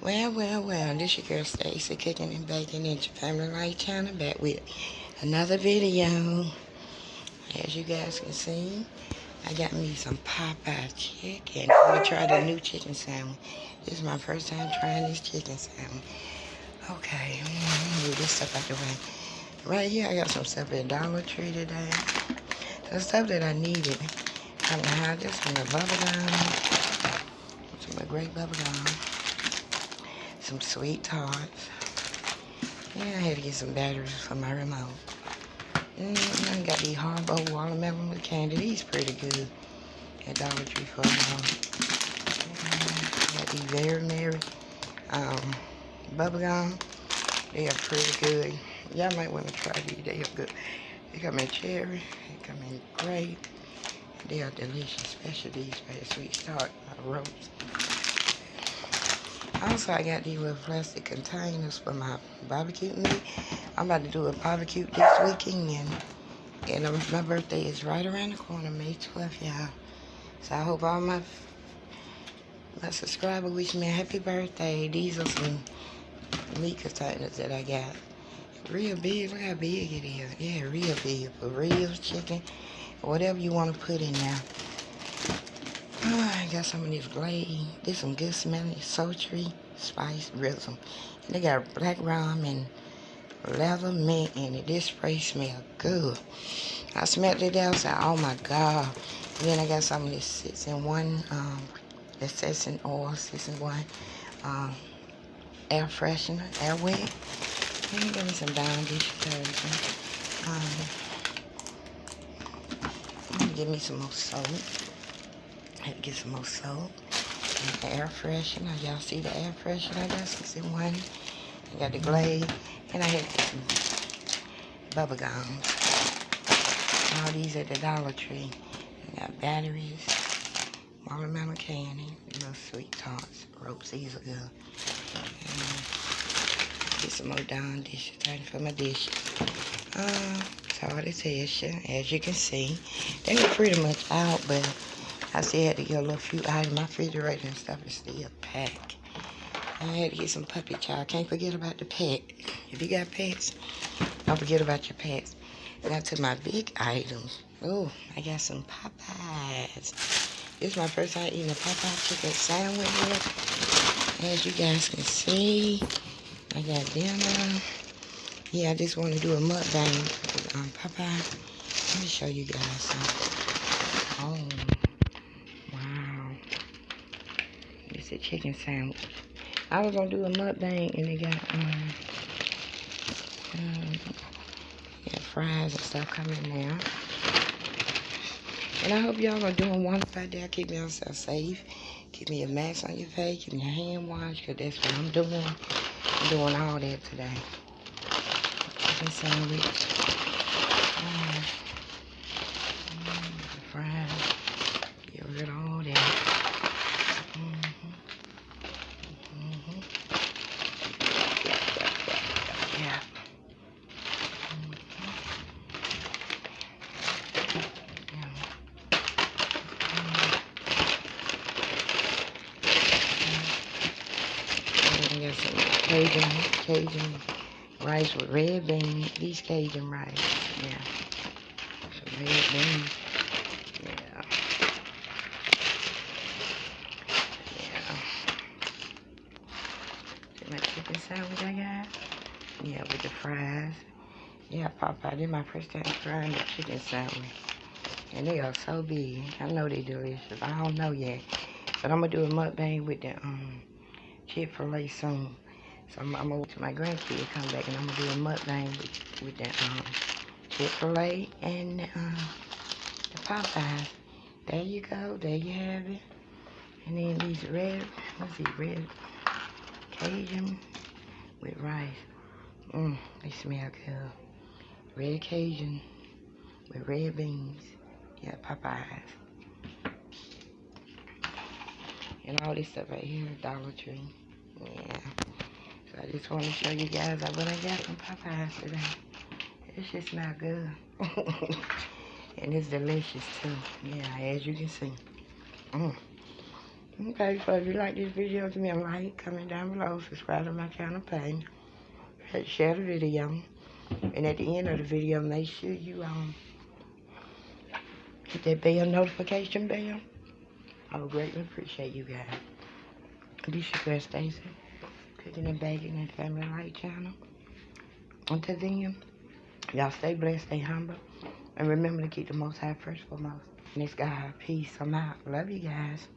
Well, this your girl Stacy cooking and baking in your family life channel back with another video. As you guys can see, I got me some Popeye chicken. I'm gonna try the new chicken sandwich. This is my first time trying this chicken sandwich. Okay, let me move this stuff out the way. Right here, I got some stuff at Dollar Tree today. The stuff that I needed. I'm gonna have this from the bubble gum, some great bubble gum, some sweet tarts. Yeah, I had to get some batteries for my remote. I got these Haribo watermelon with candy. These pretty good at Dollar Tree for got these Very Merry bubblegum. They are pretty good. Y'all might want to try these. They are good. They come in cherry. They come in grape. They are delicious, especially these for the sweet tart ropes. Also, I got these little plastic containers for my barbecue meat. I'm about to do a barbecue this weekend, and my birthday is right around the corner, May 12th, y'all. So I hope all my subscribers wish me a happy birthday. These are some meat containers that I got. Real big, look how big it is. Yeah, real big for ribs, chicken, whatever you want to put in there. Oh, I got some of this glaze. This some good smelling sultry spice rhythm. And they got black rum and leather mint in it. This spray smell good. I smelled it out, said, oh my God. And then I got some of this 6-in-1, that sesame oil, 6-in-1, air freshener, air wet. And give me some Dawn dish detergent. Give me some more soap. I had to get some more soap. And air freshener. Y'all see the air freshener? I got 6-in-1. I got the glaze. And I had to get some bubble gums. All these at the Dollar Tree. I got batteries, watermelon candy, little sweet tarts, ropes. These are good. And get some more Dawn dish detergent for my dishes. It's hard to tell you, as you can see. They were pretty much out, but I still had to get a little few items. My refrigerator and stuff is still packed. I had to get some puppy chow. Can't forget about the pet. If you got pets, don't forget about your pets. Now to my big items. Oh, I got some Popeyes. This is my first time eating a Popeye chicken sandwich here. As you guys can see, I got dinner. Yeah, I just want to do a mukbang with Popeye. Let me show you guys something. Oh, wow. It's a chicken sandwich. I was going to do a mukbang and they got fries and stuff coming now. And I hope y'all are doing wonderful out there. Keep yourself safe. Keep me a mask on your face. Keep your hand washed, because that's what I'm doing. I'm doing all that today. Chicken sandwich. Fries. Get rid of all that. Yeah. I got some Cajun rice with red beans. These Cajun rice. Yeah. Some red beans. Yeah. My chicken sandwich I got. Yeah, with the fries. Yeah, Popeye. This is my first time trying the chicken sandwich. And they are so big. I know they delicious. I don't know yet. But I'm going to do a mukbang with the Chick-fil-A soon. So I'm going to wait till my grandkids come back and I'm going to do a mukbang with the Chick-fil-A and the Popeyes. There you go. There you have it. And then these red Cajun with rice. They smell good. Red Cajun with red beans. Yeah, Popeyes. And all this stuff right here, Dollar Tree. Yeah. So I just want to show you guys what I got from Popeyes today. It just smell good. And it's delicious too. Yeah, as you can see. Okay, so if you like this video, give me a like, comment down below, subscribe to my channel page, share the video, and at the end of the video, make sure you hit that bell notification bell. I would greatly appreciate you guys. This is your girl Stacy, cooking and baking and family life channel. Until then, y'all stay blessed, stay humble, and remember to keep the Most High first foremost. And it's God. Peace. I'm out. Love you guys.